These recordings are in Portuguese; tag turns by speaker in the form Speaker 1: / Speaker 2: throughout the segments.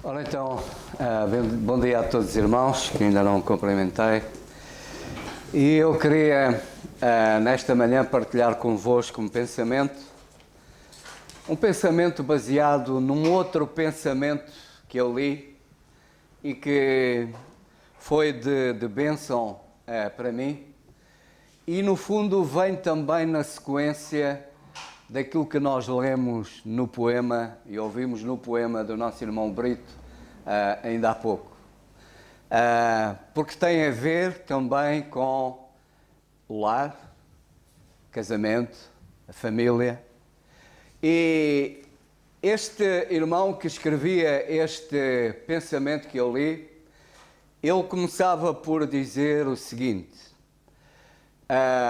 Speaker 1: Ora então, bom dia a todos os irmãos, que ainda não cumprimentei. E eu queria, nesta manhã, partilhar convosco um pensamento baseado num outro pensamento que eu li e que foi de bênção para mim. E, no fundo, vem também na sequência daquilo que nós lemos no poema e ouvimos no poema do nosso irmão Brito ainda há pouco. Porque tem a ver também com o lar, casamento, a família. E este irmão que escrevia este pensamento que eu li, ele começava por dizer o seguinte: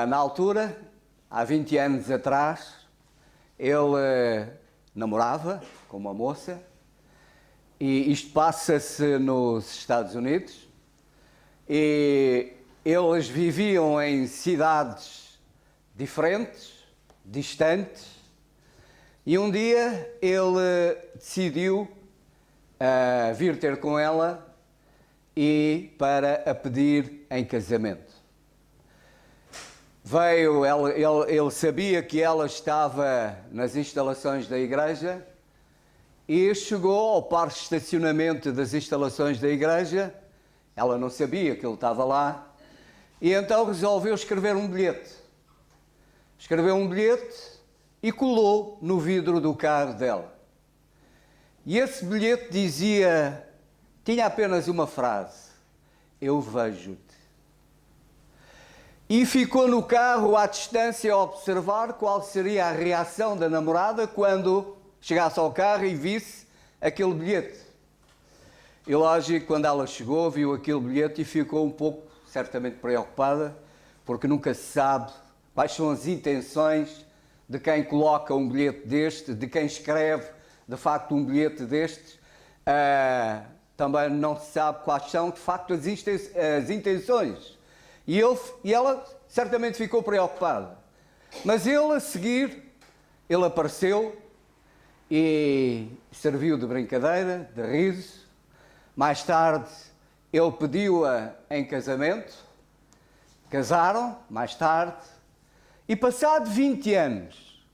Speaker 1: na altura, há 20 anos atrás, ele namorava com uma moça, e isto passa-se nos Estados Unidos, e eles viviam em cidades diferentes, distantes, e um dia ele decidiu vir ter com ela e para a pedir em casamento. Ele sabia que ela estava nas instalações da igreja e chegou ao parque de estacionamento das instalações da igreja. Ela não sabia que ele estava lá e então resolveu escrever um bilhete. Escreveu um bilhete e colou no vidro do carro dela. E esse bilhete tinha apenas uma frase: eu vejo-te. E ficou no carro à distância a observar qual seria a reação da namorada quando chegasse ao carro e visse aquele bilhete. E lógico, quando ela chegou, viu aquele bilhete e ficou um pouco, certamente, preocupada, porque nunca se sabe quais são as intenções de quem coloca um bilhete deste, de quem escreve, de facto, um bilhete destes. Também não se sabe quais são, de facto, as intenções. E ela certamente ficou preocupada. Mas ele, a seguir, ele apareceu e serviu de brincadeira, de riso. Mais tarde, ele pediu-a em casamento. Casaram, mais tarde. E passado 20 anos,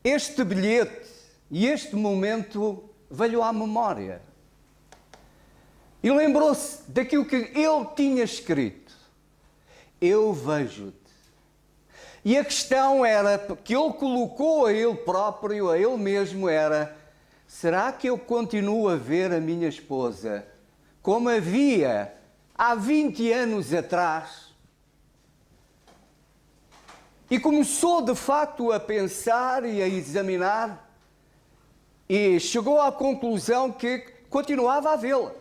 Speaker 1: este bilhete e este momento veio à memória. E lembrou-se daquilo que ele tinha escrito: eu vejo-te. E a questão era, que ele colocou a ele próprio, a ele mesmo, era: será que eu continuo a ver a minha esposa como havia há 20 anos atrás? E começou de facto a pensar e a examinar e chegou à conclusão que continuava a vê-la.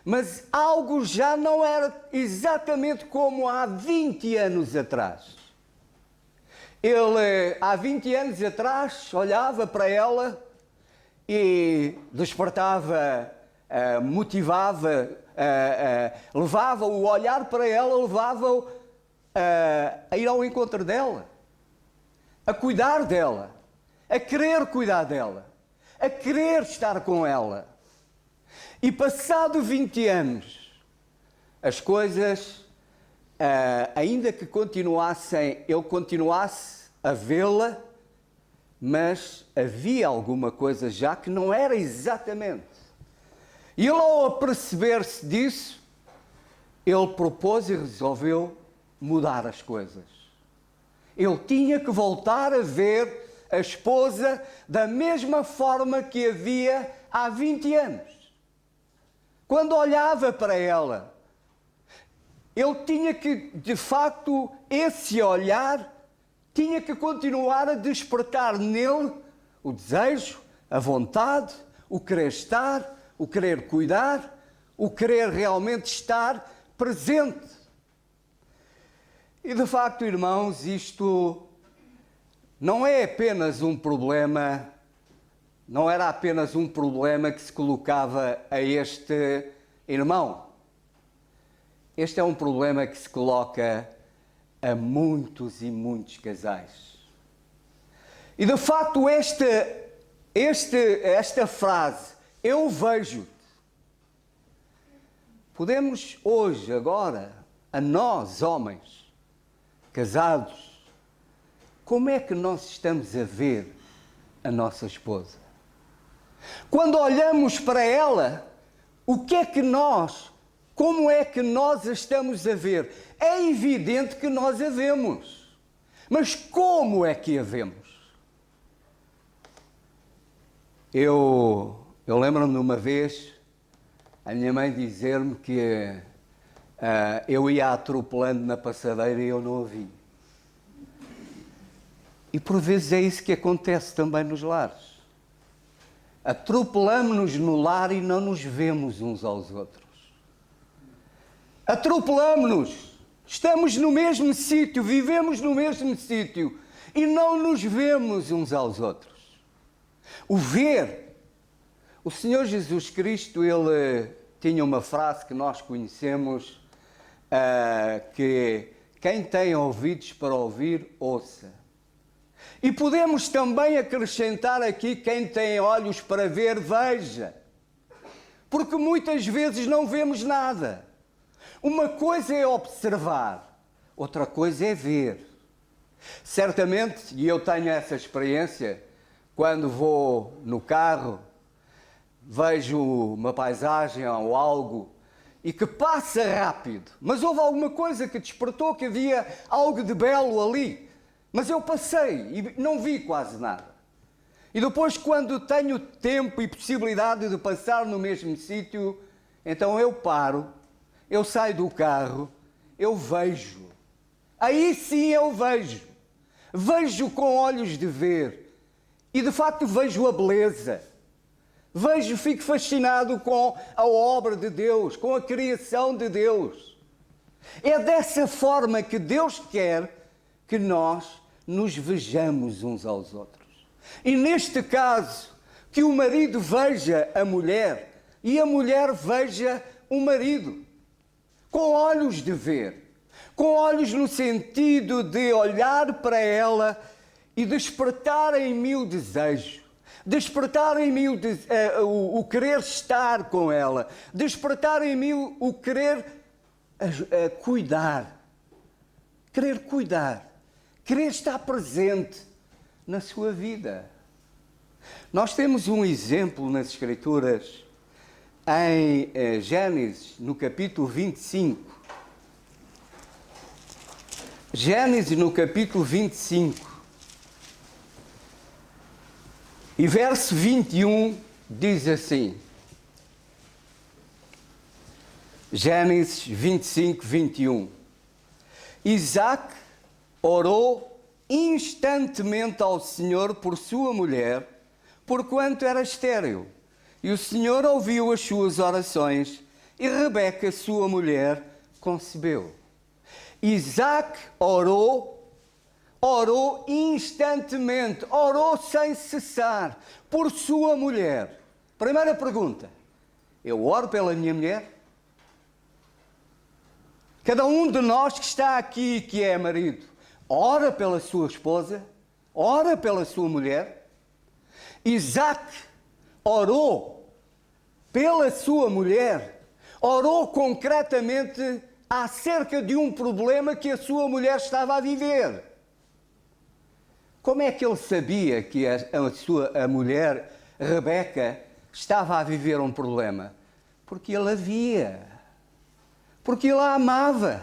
Speaker 1: Mas algo já não era exatamente como há 20 anos atrás. Ele, há 20 anos atrás, olhava para ela e despertava, motivava, levava o olhar para ela, levava-o a ir ao encontro dela, a cuidar dela, a querer cuidar dela, a querer estar com ela. E passado 20 anos, as coisas, ainda que ele continuasse a vê-la, mas havia alguma coisa já que não era exatamente. E ele, ao aperceber-se disso, ele propôs e resolveu mudar as coisas. Ele tinha que voltar a ver a esposa da mesma forma que havia há 20 anos. Quando olhava para ela, ele tinha que, de facto, esse olhar tinha que continuar a despertar nele o desejo, a vontade, o querer estar, o querer cuidar, o querer realmente estar presente. E, de facto, irmãos, isto não é apenas um problema. Não era apenas um problema que se colocava a este irmão. Este é um problema que se coloca a muitos e muitos casais. E de facto esta frase, eu vejo-te. Podemos hoje, agora, a nós, homens, casados, como é que nós estamos a ver a nossa esposa? Quando olhamos para ela, como é que nós a estamos a ver? É evidente que nós a vemos, mas como é que a vemos? Eu lembro-me de uma vez, a minha mãe dizer-me que eu ia atropelando na passadeira e eu não a vi. E por vezes é isso que acontece também nos lares. Atropelamos-nos no lar e não nos vemos uns aos outros. Atropelamos-nos, estamos no mesmo sítio, vivemos no mesmo sítio e não nos vemos uns aos outros. O ver, o Senhor Jesus Cristo, ele tinha uma frase que nós conhecemos, que quem tem ouvidos para ouvir, ouça. E podemos também acrescentar aqui, quem tem olhos para ver, veja. Porque muitas vezes não vemos nada. Uma coisa é observar, outra coisa é ver. Certamente, e eu tenho essa experiência, quando vou no carro, vejo uma paisagem ou algo e que passa rápido, mas houve alguma coisa que despertou que havia algo de belo ali. Mas eu passei e não vi quase nada. E depois, quando tenho tempo e possibilidade de passar no mesmo sítio, então eu paro, eu saio do carro, eu vejo. Aí sim eu vejo. Vejo com olhos de ver. E de facto vejo a beleza. Vejo, fico fascinado com a obra de Deus, com a criação de Deus. É dessa forma que Deus quer que nós nos vejamos uns aos outros. E neste caso, que o marido veja a mulher e a mulher veja o marido, com olhos de ver, com olhos no sentido de olhar para ela e despertar em mim o desejo, despertar em mim o querer estar com ela, despertar em mim o querer cuidar, querer estar presente na sua vida. Nós temos um exemplo nas Escrituras, em Gênesis, no capítulo 25. Gênesis, no capítulo 25. E verso 21 diz assim. Gênesis 25, 21. Isaac orou instantemente ao Senhor por sua mulher, porquanto era estéril. E o Senhor ouviu as suas orações, e Rebeca, sua mulher, concebeu. Isaac orou instantemente, orou sem cessar por sua mulher. Primeira pergunta: eu oro pela minha mulher? Cada um de nós que está aqui, que é marido, ora pela sua esposa, ora pela sua mulher. Isaac orou pela sua mulher, orou concretamente acerca de um problema que a sua mulher estava a viver. Como é que ele sabia que a mulher, Rebeca, estava a viver um problema? Porque ele a via, porque ele a amava,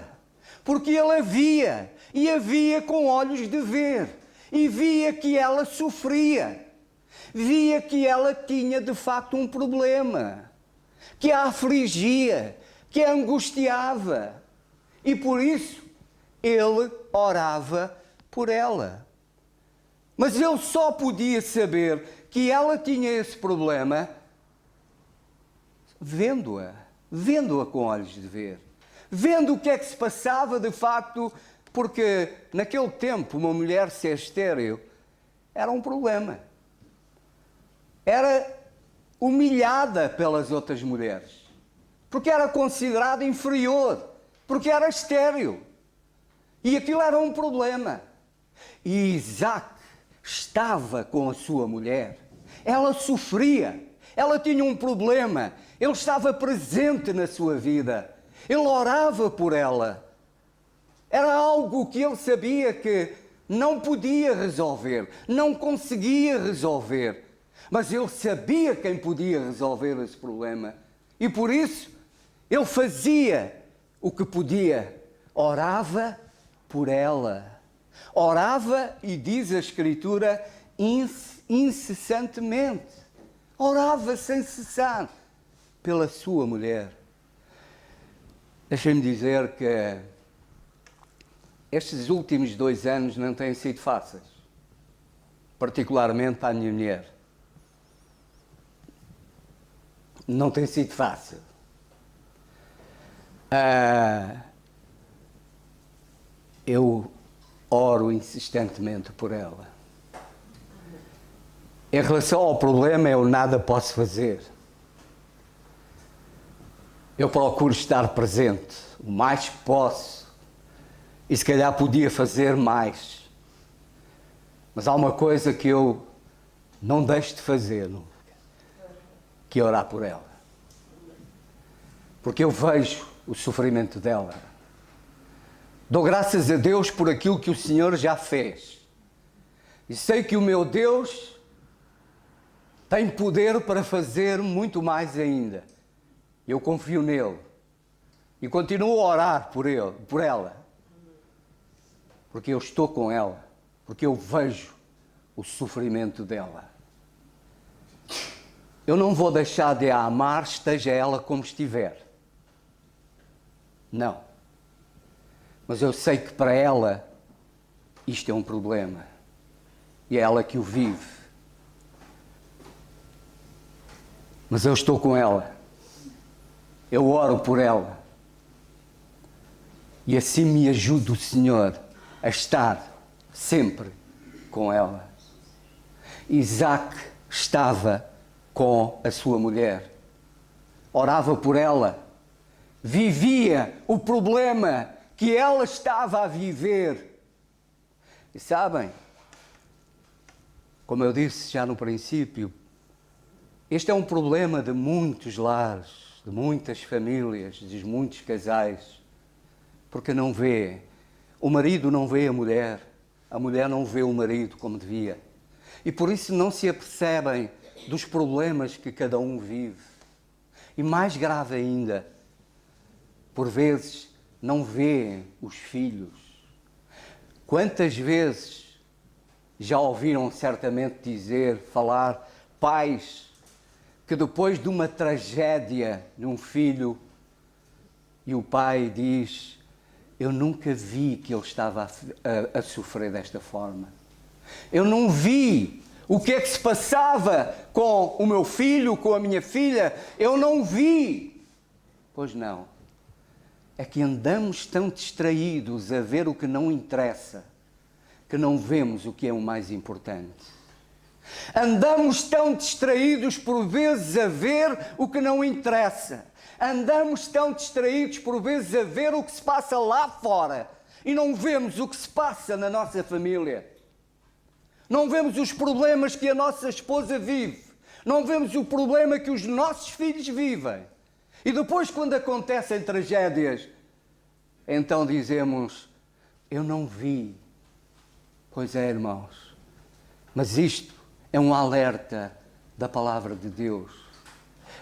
Speaker 1: porque ele a via, e a via com olhos de ver, e via que ela sofria, via que ela tinha de facto um problema, que a afligia, que a angustiava, e por isso ele orava por ela. Mas ele só podia saber que ela tinha esse problema vendo-a com olhos de ver, vendo o que é que se passava de facto, porque naquele tempo uma mulher ser estéril era um problema. Era humilhada pelas outras mulheres, porque era considerada inferior, porque era estéril. E aquilo era um problema. E Isaac estava com a sua mulher, ela sofria, Ela tinha um problema. Ele estava presente na sua vida. Ele orava por ela. Era algo que ele sabia que não podia resolver, não conseguia resolver. Mas ele sabia quem podia resolver esse problema. E por isso, ele fazia o que podia. Orava por ela. Orava, e diz a Escritura, incessantemente. Orava sem cessar pela sua mulher. Deixem-me dizer que estes últimos 2 anos não têm sido fáceis. Particularmente para a minha mulher. Não tem sido fácil. Eu oro insistentemente por ela. Em relação ao problema, eu nada posso fazer. Eu procuro estar presente o mais que posso. E se calhar podia fazer mais. Mas há uma coisa que eu não deixo de fazer, que é orar por ela. Porque eu vejo o sofrimento dela. Dou graças a Deus por aquilo que o Senhor já fez. E sei que o meu Deus tem poder para fazer muito mais ainda. Eu confio nele. E continuo a orar por ela. Porque eu estou com ela. Porque eu vejo o sofrimento dela. Eu não vou deixar de a amar, esteja ela como estiver. Não. Mas eu sei que para ela isto é um problema. E é ela que o vive. Mas eu estou com ela. Eu oro por ela. E assim me ajuda o Senhor a estar sempre com ela. Isaac estava com a sua mulher. Orava por ela. Vivia o problema que ela estava a viver. E sabem, como eu disse já no princípio, este é um problema de muitos lares, de muitas famílias, de muitos casais, porque não vê, o marido não vê a mulher não vê o marido como devia. E por isso não se apercebem dos problemas que cada um vive. E mais grave ainda, por vezes não vêem os filhos. Quantas vezes já ouviram certamente falar, pais, que depois de uma tragédia de um filho, e o pai diz, eu nunca vi que ele estava a sofrer desta forma. Eu não vi o que é que se passava com o meu filho, com a minha filha. Eu não vi. Pois não. É que andamos tão distraídos a ver o que não interessa, que não vemos o que é o mais importante. Andamos tão distraídos por vezes a ver o que não interessa. Andamos tão distraídos por vezes a ver o que se passa lá fora e não vemos o que se passa na nossa família. Não vemos os problemas que a nossa esposa vive. Não vemos o problema que os nossos filhos vivem. E depois, quando acontecem tragédias, então dizemos, eu não vi. Pois é, irmãos, mas isto é um alerta da palavra de Deus.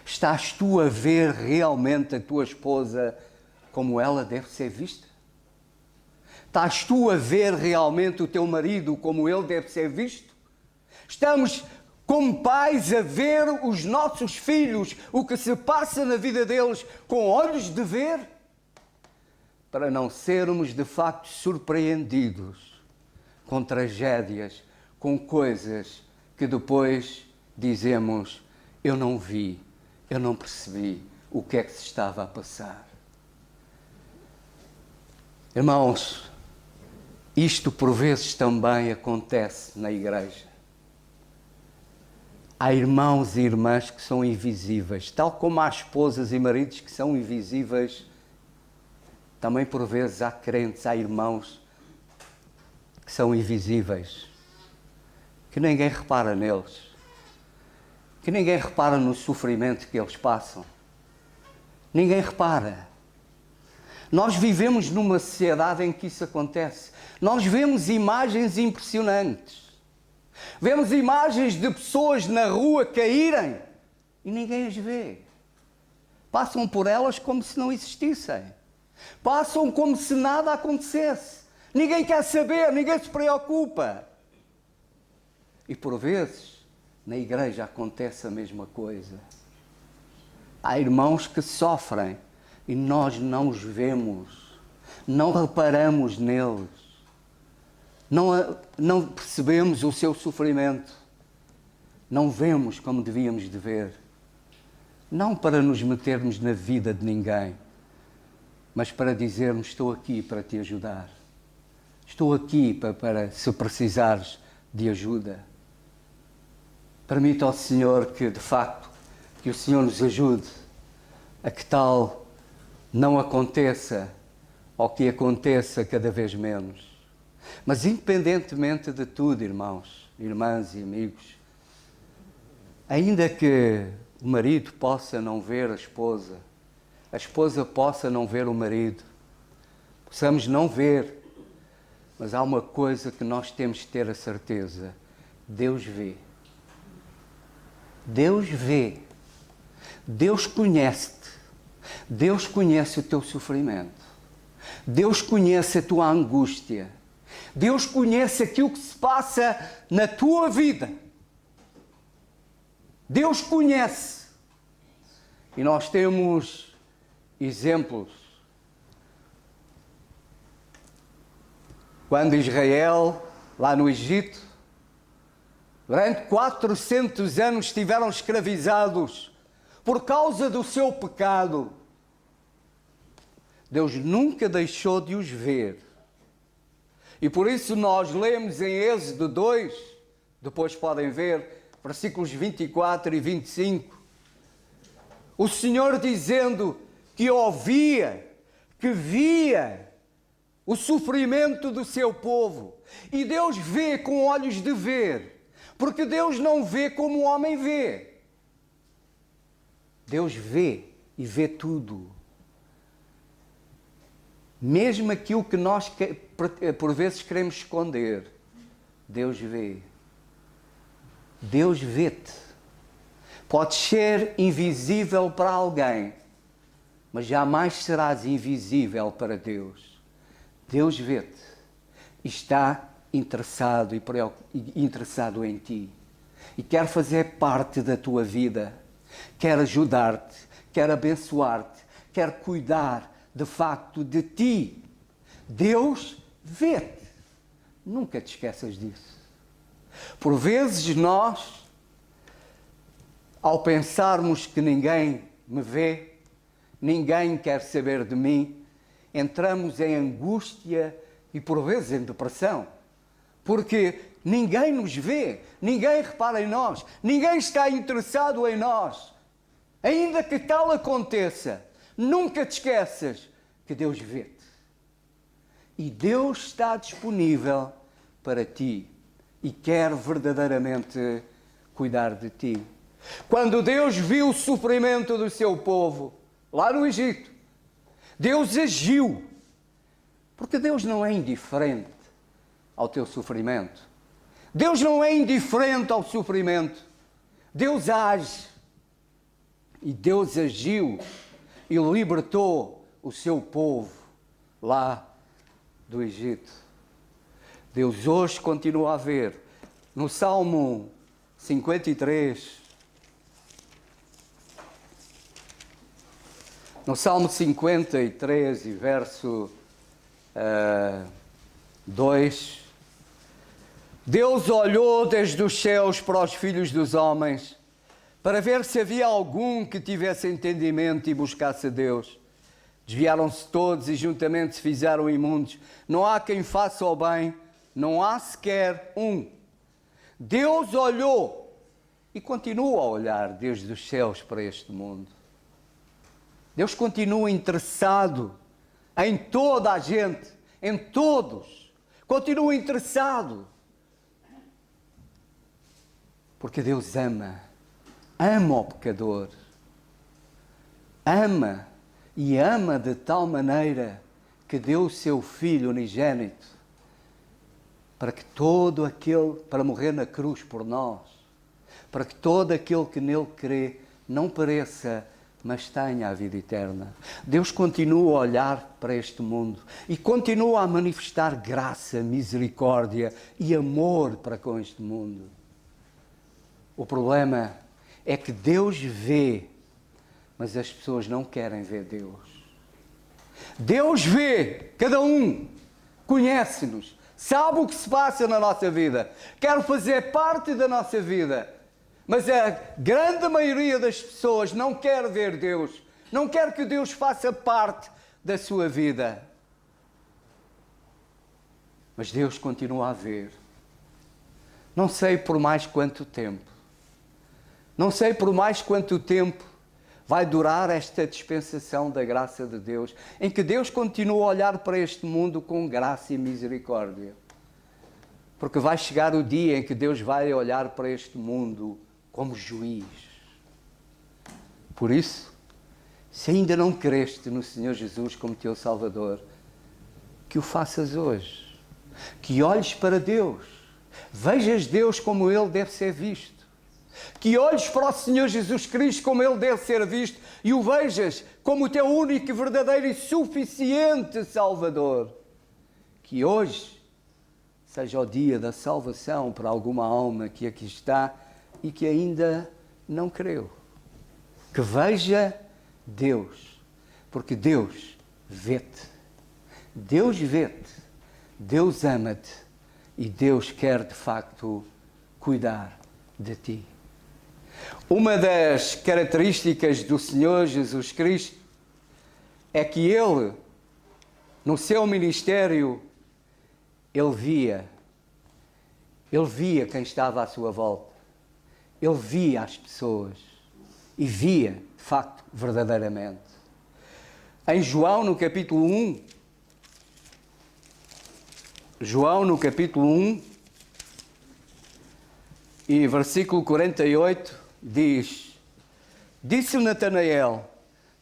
Speaker 1: Estás tu a ver realmente a tua esposa como ela deve ser vista? Estás tu a ver realmente o teu marido como ele deve ser visto? Estamos, como pais, a ver os nossos filhos, o que se passa na vida deles, com olhos de ver? Para não sermos, de facto, surpreendidos com tragédias, com coisas que depois dizemos, eu não vi, eu não percebi o que é que se estava a passar. Irmãos, isto por vezes também acontece na igreja. Há irmãos e irmãs que são invisíveis, tal como há esposas e maridos que são invisíveis. Também por vezes há crentes, há irmãos que são invisíveis, que ninguém repara neles, que ninguém repara no sofrimento que eles passam. Ninguém repara. Nós vivemos numa sociedade em que isso acontece. Nós vemos imagens impressionantes. Vemos imagens de pessoas na rua caírem e ninguém as vê. Passam por elas como se não existissem. Passam como se nada acontecesse. Ninguém quer saber, ninguém se preocupa. E por vezes, na igreja acontece a mesma coisa. Há irmãos que sofrem e nós não os vemos, não reparamos neles, não percebemos o seu sofrimento, não vemos como devíamos de ver. Não para nos metermos na vida de ninguém, mas para dizermos: estou aqui para te ajudar. Estou aqui para se precisares de ajuda. Permita ao Senhor que, de facto, que o Senhor nos ajude a que tal não aconteça ou que aconteça cada vez menos. Mas independentemente de tudo, irmãos, irmãs e amigos, ainda que o marido possa não ver a esposa possa não ver o marido, possamos não ver, mas há uma coisa que nós temos de ter a certeza: Deus vê. Deus vê. Deus conhece-te. Deus conhece o teu sofrimento. Deus conhece a tua angústia. Deus conhece aquilo que se passa na tua vida. Deus conhece. E nós temos exemplos. Quando Israel, lá no Egito, durante 400 anos estiveram escravizados por causa do seu pecado, Deus nunca deixou de os ver. E por isso nós lemos em Êxodo 2, depois podem ver, versículos 24 e 25, o Senhor dizendo que ouvia, que via o sofrimento do seu povo. E Deus vê com olhos de ver, porque Deus não vê como o homem vê. Deus vê e vê tudo. Mesmo aquilo que nós por vezes queremos esconder, Deus vê. Deus vê-te. Podes ser invisível para alguém, mas jamais serás invisível para Deus. Deus vê-te e está interessado em ti. E quer fazer parte da tua vida. Quer ajudar-te, quer abençoar-te, quer cuidar de facto de ti. Deus vê-te. Nunca te esqueças disso. Por vezes nós, ao pensarmos que ninguém me vê, ninguém quer saber de mim, entramos em angústia e por vezes em depressão. Porque ninguém nos vê, ninguém repara em nós, ninguém está interessado em nós. Ainda que tal aconteça, nunca te esqueças que Deus vê-te. E Deus está disponível para ti e quer verdadeiramente cuidar de ti. Quando Deus viu o sofrimento do seu povo, lá no Egito, Deus agiu. Porque Deus não é indiferente ao teu sofrimento. Deus não é indiferente ao sofrimento. Deus age. E Deus agiu e libertou o seu povo lá do Egito. Deus hoje continua a ver. No Salmo 53, no Salmo 53 e verso 2, Deus olhou desde os céus para os filhos dos homens, para ver se havia algum que tivesse entendimento e buscasse a Deus. Desviaram-se todos e juntamente se fizeram imundos. Não há quem faça o bem, não há sequer um. Deus olhou e continua a olhar desde os céus para este mundo. Deus continua interessado em toda a gente, em todos. Continua interessado. Porque Deus ama ama o pecador. Ama, e ama de tal maneira que deu o seu Filho unigênito para que todo aquele, para morrer na cruz por nós, para que todo aquele que nele crê não pereça, mas tenha a vida eterna. Deus continua a olhar para este mundo e continua a manifestar graça, misericórdia e amor para com este mundo. O problema é que Deus vê, mas as pessoas não querem ver Deus. Deus vê, cada um conhece-nos, sabe o que se passa na nossa vida, quer fazer parte da nossa vida, mas a grande maioria das pessoas não quer ver Deus, não quer que Deus faça parte da sua vida. Mas Deus continua a ver. Não sei por mais quanto tempo, não sei por mais quanto tempo vai durar esta dispensação da graça de Deus, em que Deus continua a olhar para este mundo com graça e misericórdia. Porque vai chegar o dia em que Deus vai olhar para este mundo como juiz. Por isso, se ainda não creste no Senhor Jesus como teu Salvador, que o faças hoje. Que olhes para Deus. Vejas Deus como Ele deve ser visto. Que olhes para o Senhor Jesus Cristo como Ele deve ser visto e o vejas como o teu único, verdadeiro e suficiente Salvador. Que hoje seja o dia da salvação para alguma alma que aqui está e que ainda não creu. Que veja Deus, porque Deus vê-te. Deus vê-te, Deus ama-te e Deus quer de facto cuidar de ti. Uma das características do Senhor Jesus Cristo é que Ele, no seu ministério, Ele via quem estava à sua volta. Ele via as pessoas e via, de facto, verdadeiramente. Em João, no capítulo 1, e versículo 48, diz: Disse-lhe Natanael: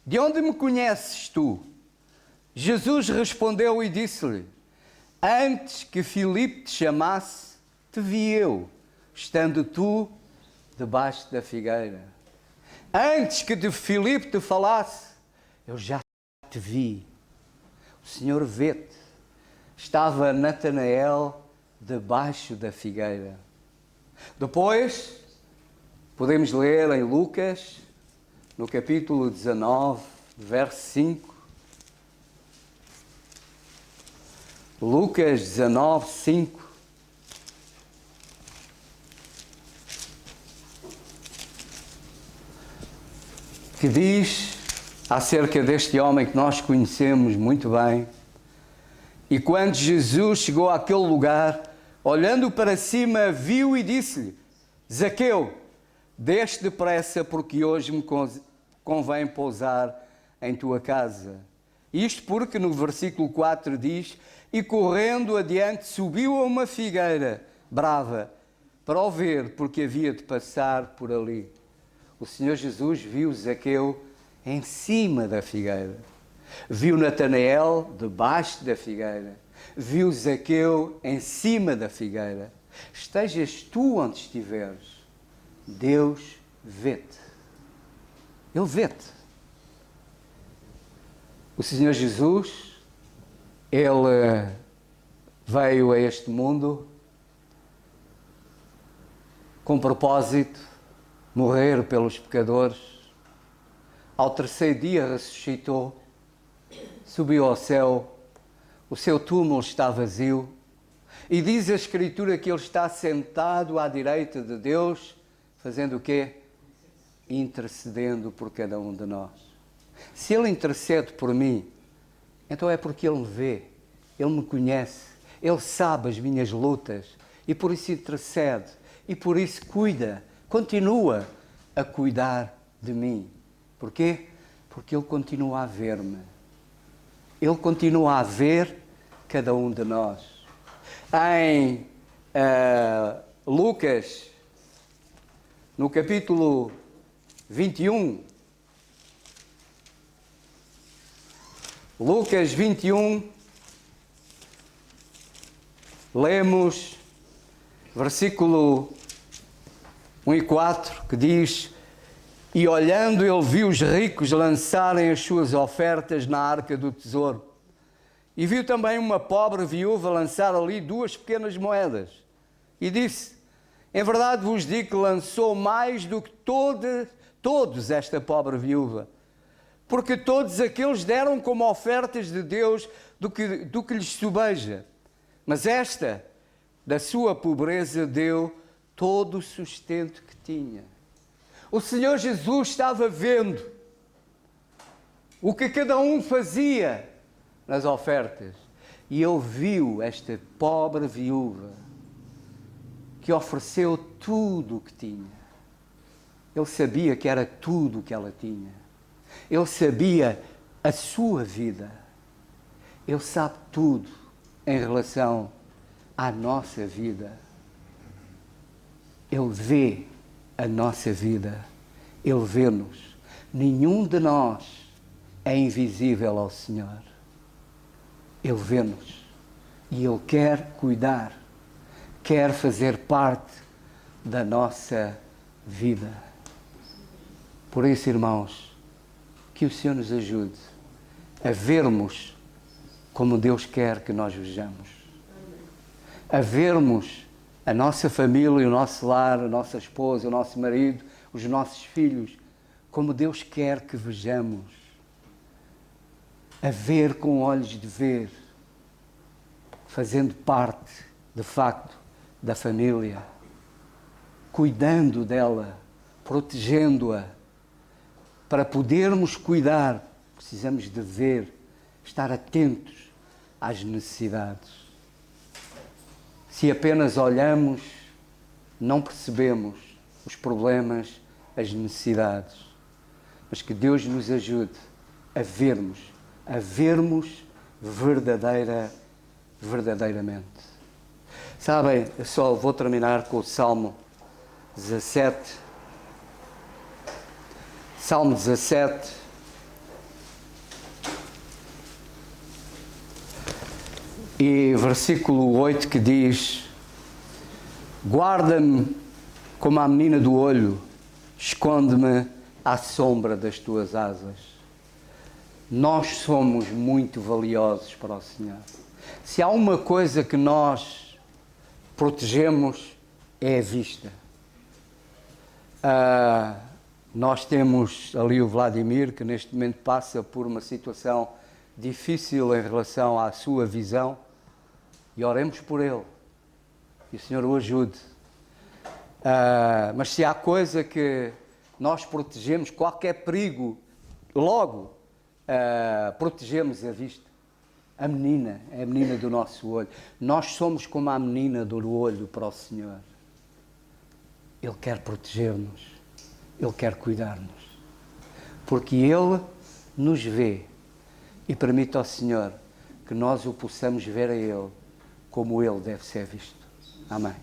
Speaker 1: De onde me conheces tu? Jesus respondeu e disse-lhe: Antes que Filipe te chamasse, te vi eu, estando tu debaixo da figueira. Antes que de Filipe te falasse, eu já te vi. O Senhor vê-te. Estava Natanael debaixo da figueira. Depois, podemos ler em Lucas, no capítulo 19, verso 5. Lucas 19, 5. Que diz acerca deste homem que nós conhecemos muito bem. E quando Jesus chegou àquele lugar, olhando para cima, viu e disse-lhe: Zaqueu, desce depressa, porque hoje me convém pousar em tua casa. Isto porque no versículo 4 diz: E correndo adiante subiu a uma figueira brava para o ver, porque havia de passar por ali. O Senhor Jesus viu Zaqueu em cima da figueira. Viu Natanael debaixo da figueira. Viu Zaqueu em cima da figueira. Estejas tu onde estiveres, Deus vê-te. Ele vê-te. O Senhor Jesus, Ele veio a este mundo com propósito morrer pelos pecadores. Ao terceiro dia ressuscitou, subiu ao céu, o seu túmulo está vazio e diz a Escritura que Ele está sentado à direita de Deus, fazendo o quê? Intercedendo por cada um de nós. Se Ele intercede por mim, então é porque Ele me vê, Ele me conhece, Ele sabe as minhas lutas e por isso intercede e por isso cuida, continua a cuidar de mim. Porquê? Porque Ele continua a ver-me. Ele continua a ver cada um de nós. Em Lucas, no capítulo 21. Lucas 21, lemos versículo 1 e 4, que diz: E olhando ele viu os ricos lançarem as suas ofertas na arca do tesouro. E viu também uma pobre viúva lançar ali 2 pequenas moedas. E disse: Em verdade vos digo que lançou mais do que todos esta pobre viúva. Porque todos aqueles deram como ofertas de Deus do que lhes sobeja. Mas esta, da sua pobreza, deu todo o sustento que tinha. O Senhor Jesus estava vendo o que cada um fazia nas ofertas. E ele viu esta pobre viúva que ofereceu tudo o que tinha. Ele sabia que era tudo o que ela tinha. Ele sabia a sua vida. Ele sabe tudo em relação à nossa vida. Ele vê a nossa vida. Ele vê-nos. Nenhum de nós é invisível ao Senhor. Ele vê-nos. E Ele quer cuidar. Quer fazer parte da nossa vida. Por isso, irmãos, que o Senhor nos ajude a vermos como Deus quer que nós vejamos. A vermos a nossa família, o nosso lar, a nossa esposa, o nosso marido, os nossos filhos, como Deus quer que vejamos. A ver com olhos de ver, fazendo parte, de facto, da família, cuidando dela, protegendo-a. Para podermos cuidar, precisamos de ver, estar atentos às necessidades. Se apenas olhamos, não percebemos os problemas, as necessidades. Mas que Deus nos ajude a vermos verdadeiramente. Sabem, eu só vou terminar com o Salmo 17. Salmo 17, e versículo 8, que diz: Guarda-me como a menina do olho, esconde-me à sombra das tuas asas. Nós somos muito valiosos para o Senhor. Se há uma coisa que nós protegemos, é a vista. Nós temos ali o Vladimir, que neste momento passa por uma situação difícil em relação à sua visão, e oremos por ele, que o Senhor o ajude. Mas se há coisa que nós protegemos, qualquer perigo, logo protegemos a vista. A menina, é a menina do nosso olho. Nós somos como a menina do olho para o Senhor. Ele quer proteger-nos. Ele quer cuidar-nos, porque Ele nos vê e permite ao Senhor que nós o possamos ver a Ele como Ele deve ser visto. Amém.